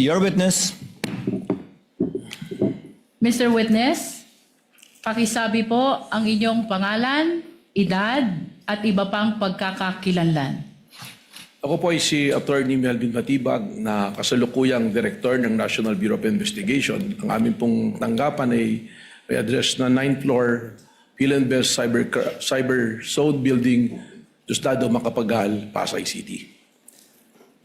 Your witness. Mr. Witness, pakisabi po ang inyong pangalan, edad, at iba pang pagkakakilanlan. Ako po ay si Attorney Melvin Matibag na kasalukuyang Director ng National Bureau of Investigation. Ang aming pong tanggapan ay may address na 9th floor Philinvest Cyber Zone Building, Diosdado, Macapagal, Pasay City.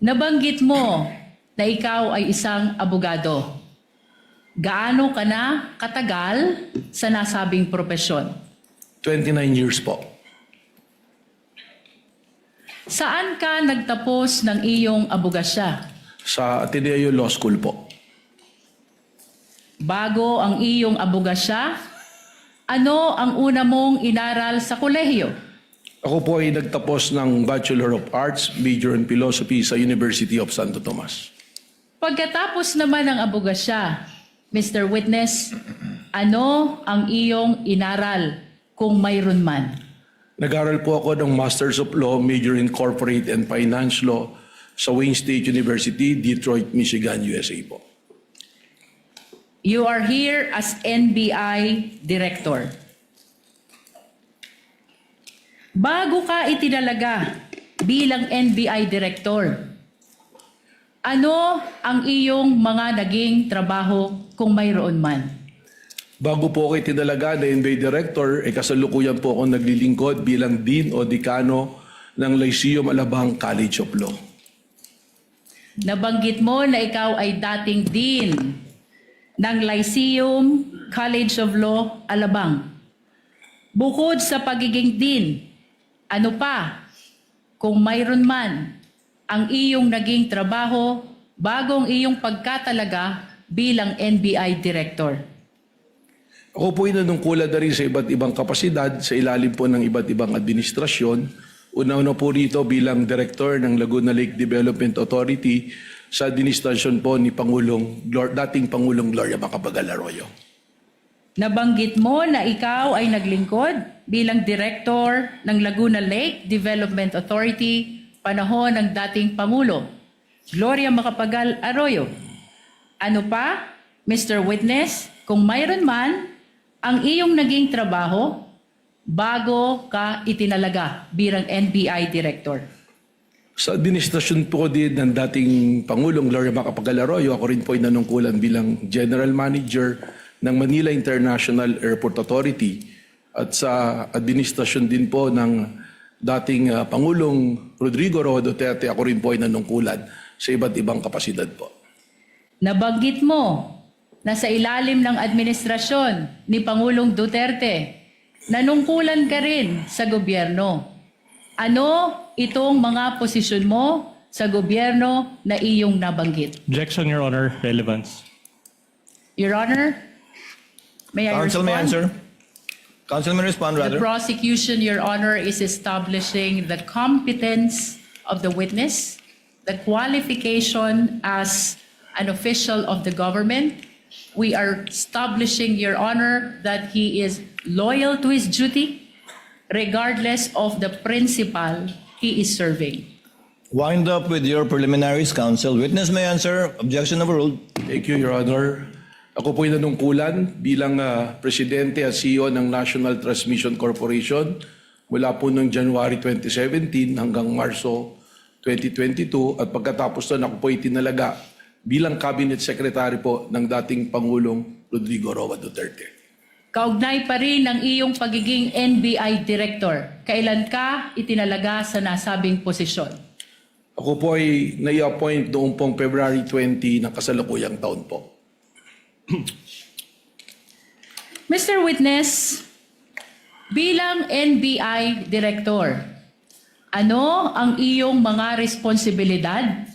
Nabanggit mo na ikaw ay isang abogado. Gaano ka na katagal sa nasabing propesyon? 29 years po. Saan ka nagtapos ng iyong abogasya? Sa Ateneo Law School po. Bago ang iyong abogasya, ano ang una mong inaral sa kolehiyo? Ako po ay nagtapos ng Bachelor of Arts, Major in Philosophy sa University of Santo Tomas. Pagkatapos naman ng abogasya, Mr. Witness, ano ang iyong inaral kung mayroon man? Nag-aral po ako ng Masters of Law, Major in Corporate and Finance Law sa Wayne State University, Detroit, Michigan, USA po. You are here as NBI Director. Bago ka itinalaga bilang NBI Director, ano ang iyong mga naging trabaho kung mayroon man? Bago po ako itinalaga na NBI Director, kasalukuyan po ako naglilingkod bilang Dean o Dekano ng Lyceum Alabang College of Law. Nabanggit mo na ikaw ay dating Dean ng Lyceum College of Law, Alabang. Bukod sa pagiging Dean, ano pa, kung mayroon man, ang iyong naging trabaho bagong iyong pagkatalaga bilang NBI Director? Ako po ay nanungkulan na rin sa iba't ibang kapasidad sa ilalim po ng iba't ibang administrasyon. Una-una po rito bilang Director ng Laguna Lake Development Authority sa administrasyon po ni dating Pangulong Gloria Macapagal Arroyo. Nabanggit mo na ikaw ay naglingkod bilang Director ng Laguna Lake Development Authority panahon ng dating Pangulo, Gloria Macapagal Arroyo. Ano pa, Mr. Witness, kung mayroon man, ang iyong naging trabaho bago ka itinalaga bilang NBI Director? Sa administrasyon po din ng dating Pangulong Gloria Macapagal Arroyo, ako rin po ay nanungkulan bilang General Manager ng Manila International Airport Authority at sa administrasyon din po ng dating Pangulong Rodrigo Roa Duterte, ako rin po ay nanungkulan sa iba't ibang kapasidad po. Nabanggit mo na sa ilalim ng administrasyon ni Pangulong Duterte, nanungkulan ka rin sa gobyerno. Ano itong mga posisyon mo sa gobyerno na iyong nabanggit? Objection, Your Honor. Relevance. Your Honor, may I Counsel respond? may answer. Counsel may respond The rather. prosecution, Your Honor, is establishing the competence of the witness, the qualification as an official of the government. We are establishing, Your Honor, that he is loyal to his duty regardless of the principal he is serving. Wind up with your preliminaries, counsel. Witness may answer. Objection overruled. Thank you, Your Honor. Ako po ay nanungkulan bilang Presidente at CEO ng National Transmission Corporation mula po noong January 2017 hanggang Marso 2022 at pagkatapos na ako po ay tinalaga bilang Cabinet Secretary po ng dating Pangulong Rodrigo Roa Duterte. Kaugnay pa rin ng iyong pagiging NBI Director. Kailan ka itinalaga sa nasabing posisyon? Ako po ay nai-appoint noong pong February 20 ng kasalukuyang taon po. Mr. Witness, bilang NBI Director, ano ang iyong mga responsibilidad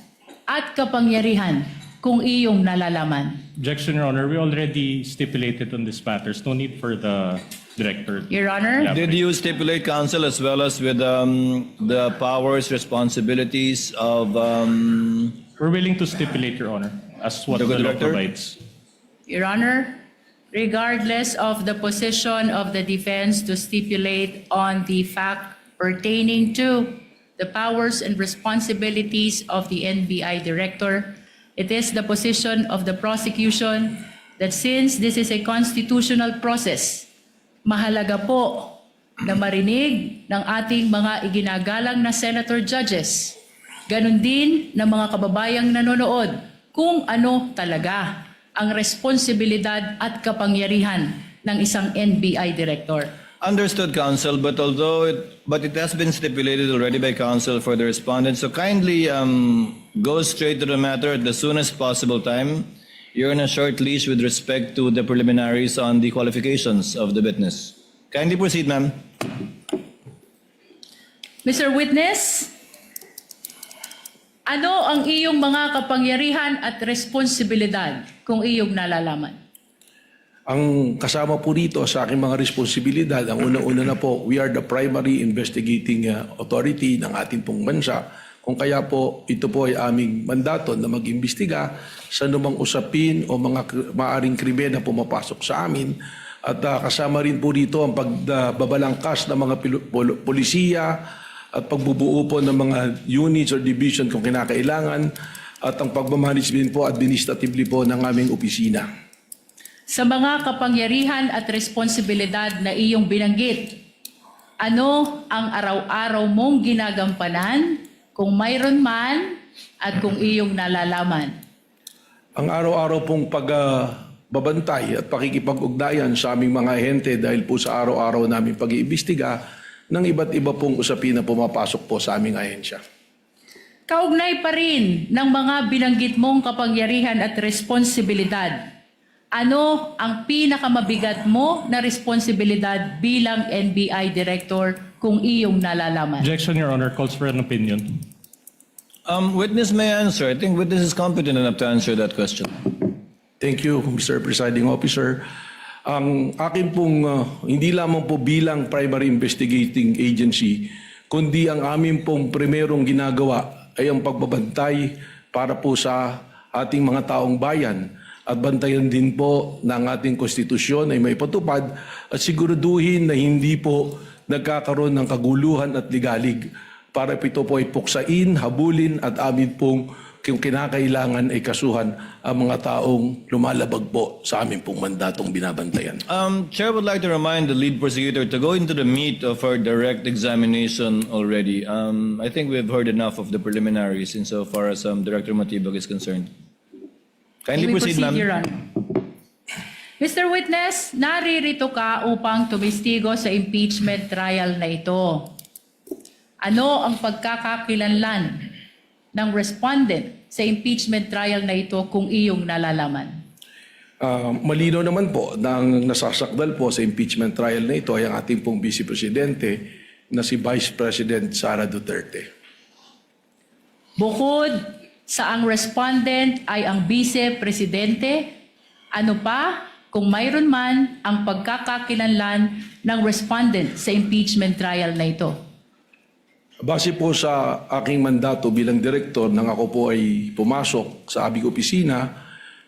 at kapangyarihan kung iyong nalalaman? Objection, Your Honor. We already stipulated on this matters. No need for the Director. Your Honor? Yeah. Did you stipulate, counsel, as well as with the powers, responsibilities of We're willing to stipulate, Your Honor, as what The the law Director? provides. Your Honor, regardless of the position of the defense to stipulate on the fact pertaining to the powers and responsibilities of the NBI Director, it is the position of the prosecution that since this is a constitutional process, mahalaga po na marinig ng ating mga iginagalang na senator judges, ganun din ng mga kababayang nanonood kung ano talaga ang responsibilidad at kapangyarihan ng isang NBI director. Understood, counsel, but it has been stipulated already by counsel for the respondent. So kindly go straight to the matter at the soonest possible time. You're on a short leash with respect to the preliminaries on the qualifications of the witness. Kindly proceed, ma'am. Mr. Witness, ano ang iyong mga kapangyarihan at responsibilidad kung iyong nalalaman? Ang kasama po rito sa aking mga responsibilidad, ang unang-una na po, we are the primary investigating authority ng ating pong bansa. Kung kaya po, ito po ay aming mandato na mag-imbestiga sa anumang usapin o mga maaring krimen na pumapasok sa amin. At kasama rin po rito ang pagbabalangkas ng mga polisiya at pagbubuo po ng mga units or division kung kinakailangan at ang pagmamanage din po administratively po ng aming opisina. Sa mga kapangyarihan at responsibilidad na iyong binanggit, ano ang araw-araw mong ginagampanan kung mayroon man at kung iyong nalalaman? Ang araw-araw pong pagbabantay at pakikipag-ugnayan sa aming mga ahente dahil po sa araw-araw namin pag-iimbestiga ng iba't iba pong usapin na pumapasok po sa aming ahensya. Kaugnay pa rin ng mga binanggit mong kapangyarihan at responsibilidad, ano ang pinakamabigat mo na responsibilidad bilang NBI Director kung iyong nalalaman? Objection, Your Honor. Calls for an opinion. Witness may answer. I think witness is competent enough to answer that question. Thank you, Mr. Presiding Officer. Ang akin pong hindi lamang po bilang primary investigating agency, kundi ang amin pong primerong ginagawa ay ang pagbabantay para po sa ating mga taong bayan at bantayan din po ng ating konstitusyon ay may patupad at siguraduhin na hindi po nagkakaroon ng kaguluhan at ligalig para ito po ay puksain, habulin at amin pong kung kinakailangan ay kasuhan ang mga taong lumalabag po sa amin pong mandatong binabantayan. Chair would like to remind the lead prosecutor to go into the meat of our direct examination already. I think we've heard enough of the preliminaries insofar as Director Matibag is concerned. Kindly May we proceed, ma'am. Your Honor. Mr. Witness, naririto ka upang tumistigo sa impeachment trial na ito. Ano ang pagkakakilanlan ng respondent sa impeachment trial na ito kung iyong nalalaman? Malinaw naman po na ang nasasakdal po sa impeachment trial na ito ay ang ating pong Vice Presidente na si Vice President Sara Duterte. Bukod sa ang respondent ay ang Vice Presidente, ano pa kung mayroon man ang pagkakakilanlan ng respondent sa impeachment trial na ito? Base po sa aking mandato bilang direktor nang ako po ay pumasok sa aming opisina,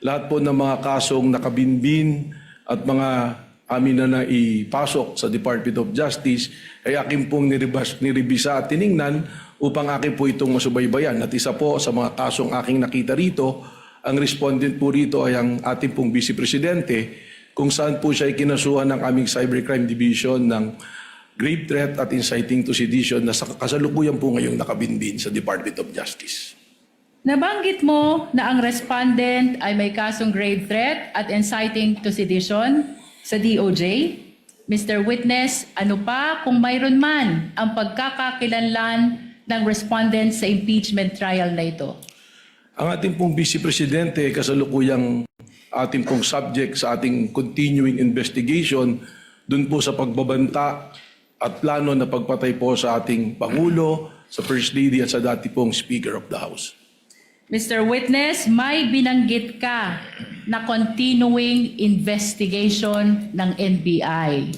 lahat po ng mga kasong nakabinbin at mga amin na naipasok sa Department of Justice ay aking pong niribisa at tiningnan upang akin po itong masubaybayan. At isa po sa mga kasong aking nakita rito, ang respondent po rito ay ang ating pong Vice Presidente kung saan po siya ay kinasuhan ng aming Cybercrime Division ng grave threat at inciting to sedition na kasalukuyan po ngayong nakabinbin sa Department of Justice. Nabanggit mo na ang respondent ay may kasong grave threat at inciting to sedition sa DOJ. Mr. Witness, ano pa kung mayroon man ang pagkakakilanlan ng respondent sa impeachment trial na ito? Ang ating pong Vice Presidente kasalukuyang ating pong subject sa ating continuing investigation dun po sa pagbabanta at plano na pagpatay po sa ating Pangulo, sa First Lady at sa dati pong Speaker of the House. Mr. Witness, may binanggit ka na continuing investigation ng NBI.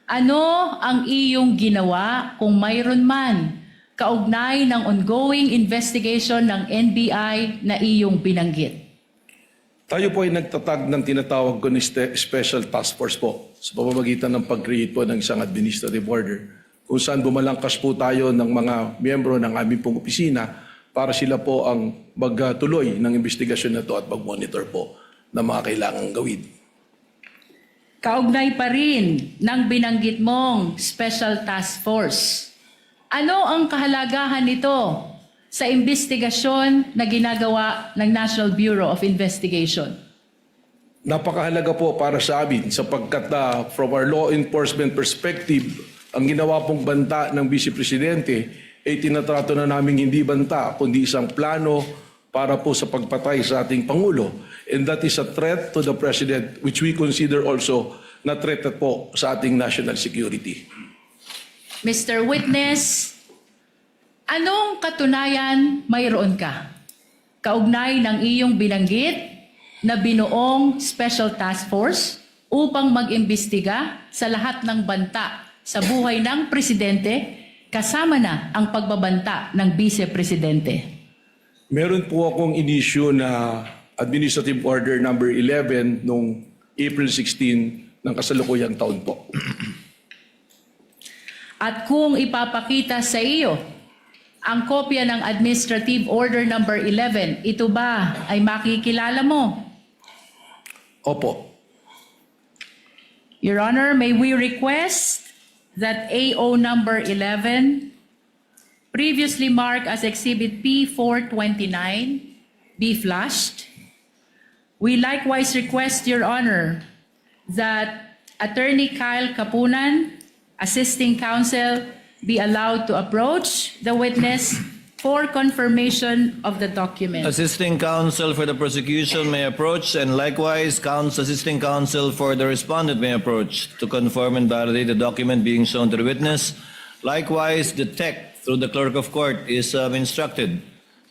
Ano ang iyong ginawa kung mayroon man kaugnay ng ongoing investigation ng NBI na iyong binanggit? Tayo po ay nagtatag ng tinatawag ko ni Special Task Force po sa pamamagitan ng pag-create po ng isang administrative order kung saan bumalangkas po tayo ng mga miyembro ng aming pong opisina para sila po ang magtuloy ng investigasyon na ito at mag-monitor po ng mga kailangang gawin. Kaugnay pa rin ng binanggit mong Special Task Force. Ano ang kahalagahan nito sa investigasyon na ginagawa ng National Bureau of Investigation? Napakahalaga po para sa amin sapagkat from our law enforcement perspective, ang ginawa pong banta ng Vice Presidente ay tinatrato na namin hindi banta kundi isang plano para po sa pagpatay sa ating Pangulo. And that is a threat to the President which we consider also na threat po sa ating national security. Mr. Witness, anong katunayan mayroon ka? Kaugnay ng iyong binanggit na binuong Special Task Force upang mag-imbestiga sa lahat ng banta sa buhay ng Presidente kasama na ang pagbabanta ng Vice Presidente. Meron po akong inisyu na Administrative Order number 11 noong April 16 ng kasalukuyang taon po. At kung ipapakita sa iyo ang kopya ng Administrative Order number 11, ito ba ay makikilala mo? Opo. Your Honor, may we request that AO number 11, previously marked as Exhibit P429, be flashed. We likewise request, Your Honor, that Attorney Kyle Kapunan, Assisting Counsel, be allowed to approach the witness for confirmation of the document. Assisting counsel for the prosecution may approach, and likewise, assisting counsel for the respondent may approach to confirm and validate the document being shown to the witness. Likewise, the tech, through the clerk of court, is instructed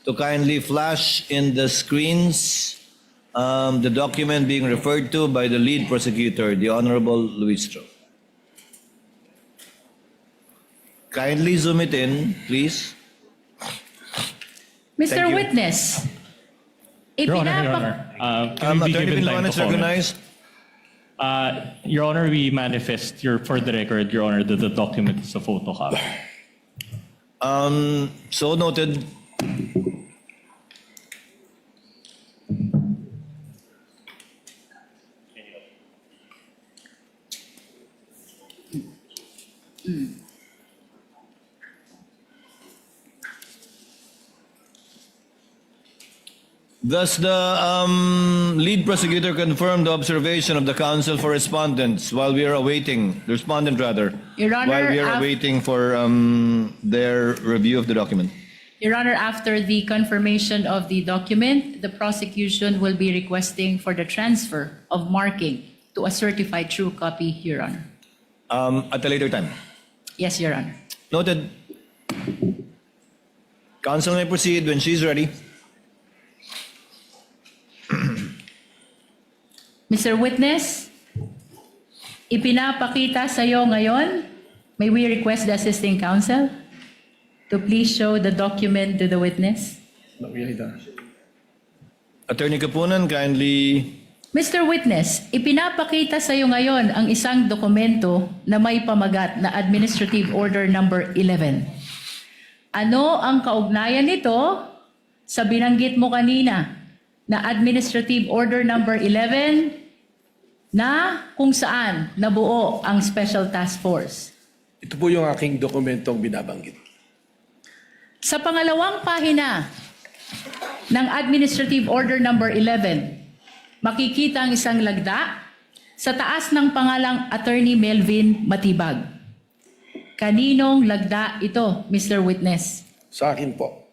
to kindly flash in the screens the document being referred to by the lead prosecutor, the Honorable Luis Tro. Kindly zoom it in, please. Mr. Thank you. Witness, Your Honor, can we be Attorney given time Binloan to is recognized. Your Honor, we manifest for the record, Your Honor, that the document is a photocopy. So noted. Thus, the lead prosecutor confirmed the observation of the counsel for respondents while we are awaiting, the respondent rather, Your Honor, while we are awaiting for their review of the document. Your Honor, after the confirmation of the document, the prosecution will be requesting for the transfer of marking to a certified true copy, Your Honor. At a later time. Yes, Your Honor. Noted. Counsel may proceed when she's ready. Mr. Witness, ipinapakita sa iyo ngayon, may we request the assisting counsel to please show the document to the witness? Attorney Kapunan, kindly. Mr. Witness, ipinapakita sa iyo ngayon ang isang dokumento na may pamagat na Administrative Order number 11. Ano ang kaugnayan nito sa binanggit mo kanina na Administrative Order number 11 na kung saan nabuo ang Special Task Force? Ito po yung aking dokumentong binabanggit. Sa pangalawang pahina ng Administrative Order number 11, makikita ang isang lagda sa taas ng pangalang Attorney Melvin Matibag. Kaninong lagda ito, Mr. Witness? Sa akin po.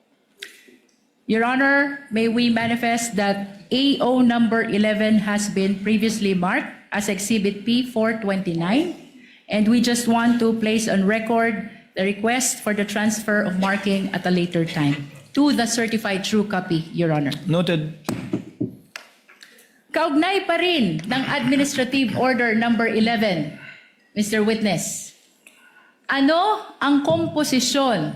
Your Honor, may we manifest that AO number 11 has been previously marked as Exhibit P429, and we just want to place on record the request for the transfer of marking at a later time to the certified true copy, Your Honor. Noted. Kaugnay pa rin ng Administrative Order number 11, Mr. Witness. Ano ang komposisyon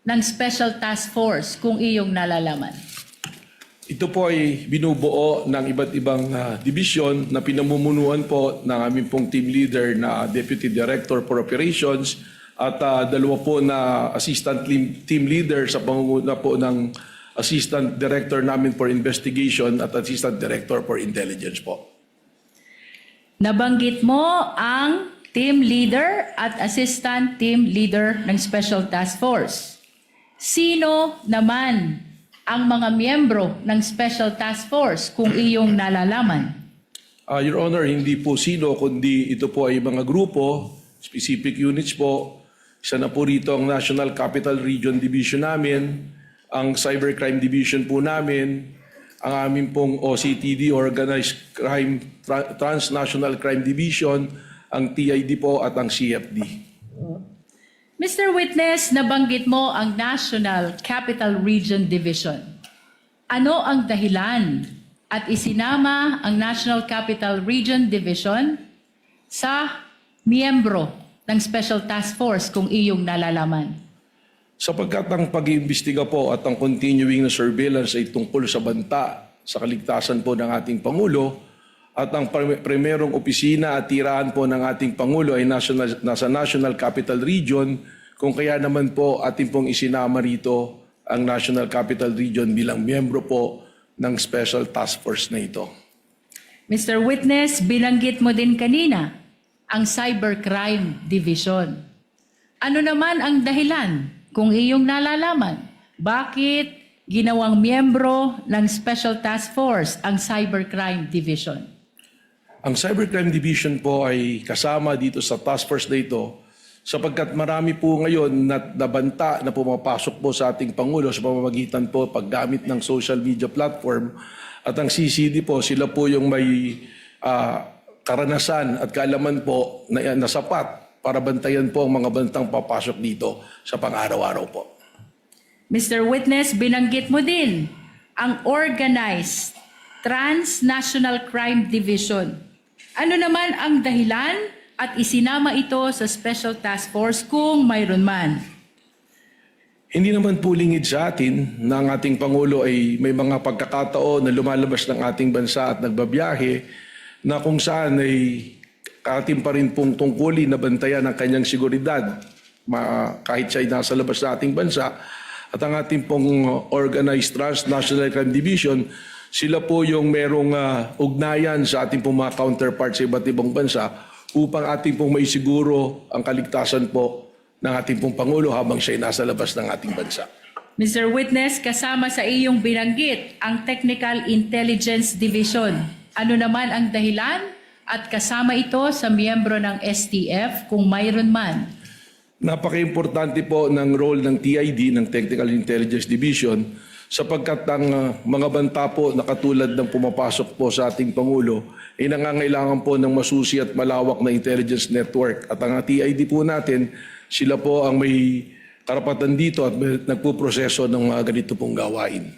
ng Special Task Force kung iyong nalalaman? Ito po ay binubuo ng iba't ibang division na pinamumunuan po ng aming pong team leader na Deputy Director for Operations at dalawa po na assistant team leader sa pangunguna po ng Assistant Director namin for Investigation at Assistant Director for Intelligence po. Nabanggit mo ang team leader at assistant team leader ng Special Task Force. Sino naman ang mga miyembro ng Special Task Force kung iyong nalalaman? Your Honor, hindi po sino, kundi ito po ay mga grupo, specific units po. Isa na po rito ang National Capital Region Division namin, ang Cybercrime Division po namin, ang aming pong OCTD, Organized Crime, Transnational Crime Division, ang TID po at ang CFD. Mr. Witness, nabanggit mo ang National Capital Region Division. Ano ang dahilan at isinama ang National Capital Region Division sa miyembro ng Special Task Force kung iyong nalalaman? Sapagkat ang pag-iimbestiga po at ang continuing na surveillance ay tungkol sa banta sa kaligtasan po ng ating Pangulo at ang primerong opisina at tirahan po ng ating Pangulo ay nasa National Capital Region, kung kaya naman po ating pong isinama rito ang National Capital Region bilang miyembro po ng Special Task Force na ito. Mr. Witness, binanggit mo din kanina ang Cybercrime Division. Ano naman ang dahilan kung iyong nalalaman? Bakit ginawang miyembro ng Special Task Force ang Cybercrime Division? Ang Cybercrime Division po ay kasama dito sa task force na ito sapagkat marami po ngayon na nabanta na pumapasok po sa ating Pangulo sa pamamagitan po paggamit ng social media platform at ang CCD po, sila po yung may karanasan at kaalaman po na sapat para bantayan po ang mga bantang papasok dito sa pang-araw-araw po. Mr. Witness, binanggit mo din ang Organized Transnational Crime Division. Ano naman ang dahilan at isinama ito sa Special Task Force kung mayroon man? Hindi naman po lingid sa atin na ang ating Pangulo ay may mga pagkakataon na lumalabas ng ating bansa at nagbabiyahe na kung saan ay ating pa rin pong tungkulin na bantayan ang kanyang seguridad kahit siya ay nasa labas sa ating bansa. At ang ating pong Organized Transnational Crime Division, sila po yung merong ugnayan sa ating pong mga counterparts sa iba't ibang bansa upang ating pong maisiguro ang kaligtasan po ng ating pong Pangulo habang siya ay nasa labas ng ating bansa. Mr. Witness, kasama sa iyong binanggit ang Technical Intelligence Division. Ano naman ang dahilan at kasama ito sa miyembro ng STF kung mayroon man? Napaka-importante po ng role ng TID, ng Technical Intelligence Division, sapagkat ang mga banta po na katulad ng pumapasok po sa ating Pangulo ay nangangailangan po ng masusi at malawak na intelligence network. At ang TID po natin, sila po ang may karapatan dito at nagpuproseso ng mga ganito pong gawain.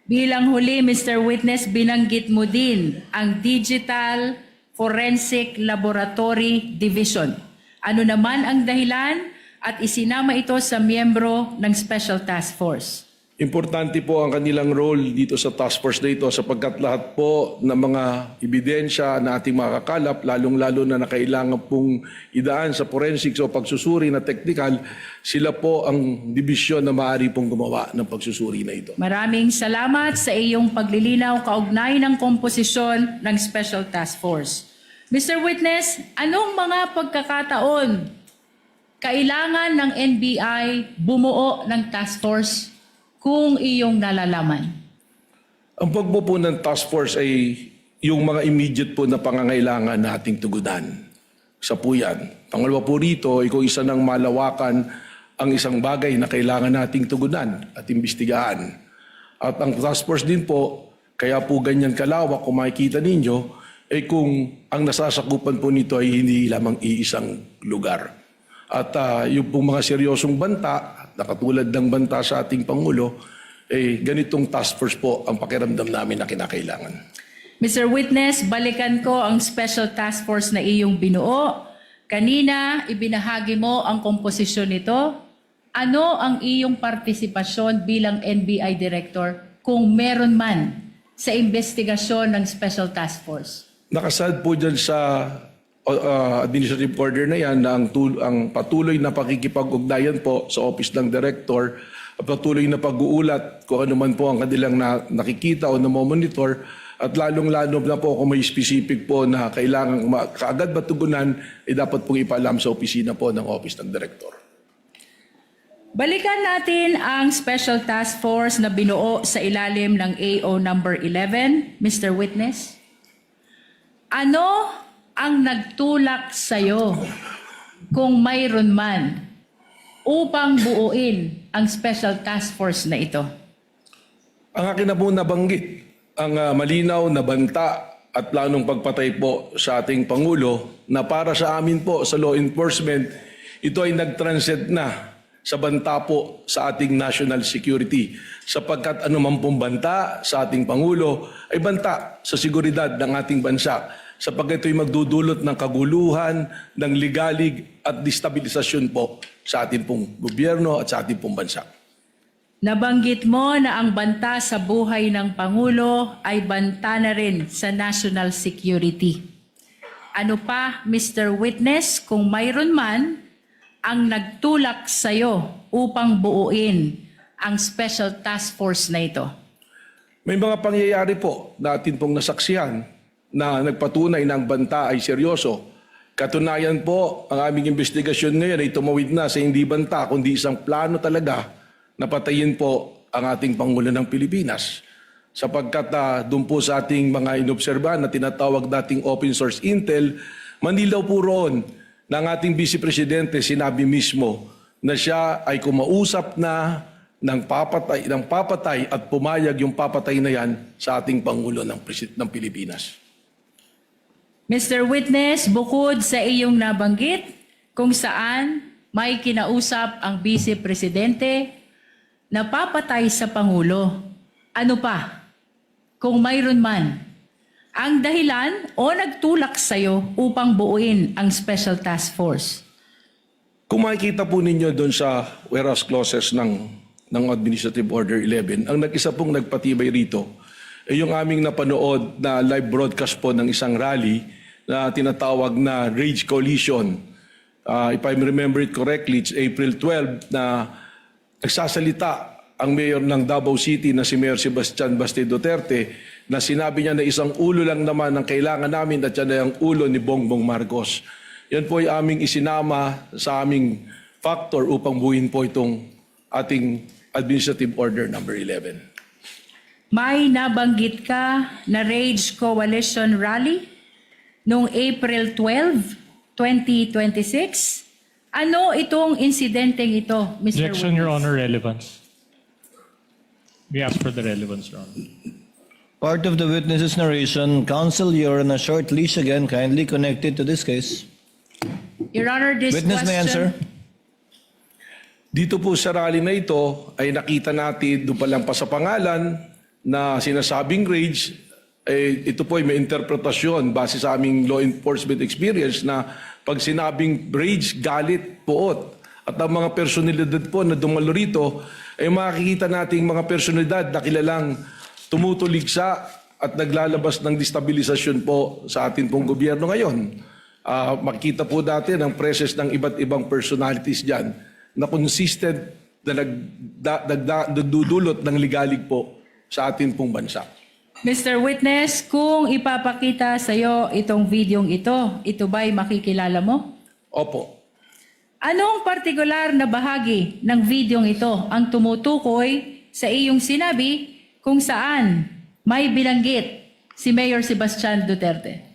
Bilang huli, Mr. Witness, binanggit mo din ang Digital Forensic Laboratory Division. Ano naman ang dahilan at isinama ito sa miyembro ng Special Task Force? Importante po ang kanilang role dito sa task force na ito sapagkat lahat po ng mga ebidensya na ating makakalap, lalong-lalo na nakailangan pong idaan sa forensics o pagsusuri na technical, sila po ang dibisyon na maaari pong gumawa ng pagsusuri na ito. Maraming salamat sa iyong paglilinaw kaugnay ng komposisyon ng Special Task Force. Mr. Witness, anong mga pagkakataon kailangan ng NBI bumuo ng task force kung iyong nalalaman? Ang pagbuo ng task force ay yung mga immediate po na pangangailangan na ating tugunan. Isa po yan. Pangalawa po rito ay kung isa ng malawakan ang isang bagay na kailangan nating tugunan at imbestigahan. At ang task force din po, kaya po ganyan kalawak kung makikita ninyo, ay kung ang nasasakupan po nito ay hindi lamang iisang lugar. At yung pong mga seryosong banta, na katulad ng banta sa ating Pangulo, ganitong task force po ang pakiramdam namin na kinakailangan. Mr. Witness, balikan ko ang Special Task Force na iyong binuo. Kanina, ibinahagi mo ang komposisyon nito. Ano ang iyong partisipasyon bilang NBI Director kung meron man sa investigasyon ng Special Task Force? Nakasad po dyan sa administrative order na yan na ang patuloy na pakikipag-ugnayan po sa Office ng Director patuloy na pag-uulat kung ano man po ang kanilang nakikita o namomonitor, at lalong-lalo na po kung may specific po na kailangan kaagad matugunan, dapat pong ipaalam sa opisina po ng Office ng Director. Balikan natin ang Special Task Force na binuo sa ilalim ng AO number 11, Mr. Witness. Ano ang nagtulak sa'yo, kung mayroon man, upang buuin ang Special Task Force na ito? Ang akin na po nabanggit, ang malinaw na banta at planong pagpatay po sa ating Pangulo na para sa amin po sa law enforcement, ito ay nag-transcend na sa banta po sa ating national security. Sapagkat anuman pong banta sa ating Pangulo ay banta sa seguridad ng ating bansa. Sapagkat ito'y magdudulot ng kaguluhan, ng ligalig at destabilisasyon po sa ating pong gobyerno at sa ating pong bansa. Nabanggit mo na ang banta sa buhay ng Pangulo ay banta na rin sa national security. Ano pa, Mr. Witness, kung mayroon man, ang nagtulak sa'yo upang buuin ang Special Task Force na ito? May mga pangyayari po na atin pong nasaksihan na nagpatunay na ang banta ay seryoso. Katunayan po, ang aming investigasyon ngayon ay tumawid na sa hindi banta, kundi isang plano talaga na patayin po ang ating Pangulo ng Pilipinas. Sapagkat doon po sa ating mga inobserbahan na tinatawag dating open source intel, manilaw po roon na ang ating Vice Presidente sinabi mismo na siya ay kumausap na ng papatay at pumayag yung papatay na yan sa ating Pangulo ng Pilipinas. Mr. Witness, bukod sa iyong nabanggit kung saan may kinausap ang Vice Presidente na papatay sa Pangulo, ano pa, kung mayroon man, ang dahilan o nagtulak sa'yo upang buuin ang Special Task Force? Kung makikita po ninyo doon sa whereas clauses ng Administrative Order 11, ang nag-isa pong nagpatibay rito ay yung aming napanood na live broadcast po ng isang rally na tinatawag na Rage Coalition. If I remember it correctly, it's April 12 na nagsasalita ang mayor ng Davao City na si Mayor Sebastian Basti Duterte na sinabi niya na isang ulo lang naman ang kailangan namin at yan ay ang ulo ni Bongbong Marcos. Yan po ay aming isinama sa aming factor upang buuin po itong ating Administrative Order number 11. May nabanggit ka na Rage Coalition Rally noong April 12, 2026. Ano itong insidenteng ito, Mr. Objection, Witness? Your Honor, relevance. We ask for the relevance, Your Honor. Part of the witness's narration, counsel, you're on a short leash again, kindly connected to this case. Your Honor, this Witness may answer. Dito po sa rally na ito ay nakita natin doon pa lang pa sa pangalan na sinasabing rage. Ito po ay may interpretasyon base sa aming law enforcement experience na pag sinabing rage, galit, puot. At ang mga personalidad po na dumalo rito ay makikita nating mga personalidad na kilalang tumutuligsa at naglalabas ng destabilisasyon po sa atin pong gobyerno ngayon. Makikita po natin ang presence ng iba't ibang personalities dyan na consistent na nagdudulot ng ligalig po sa atin pong bansa. Mr. Witness, kung ipapakita sa iyo itong videong ito ba'y makikilala mo? Opo. Anong partikular na bahagi ng videong ito ang tumutukoy sa iyong sinabi kung saan may binanggit si Mayor Sebastian Duterte?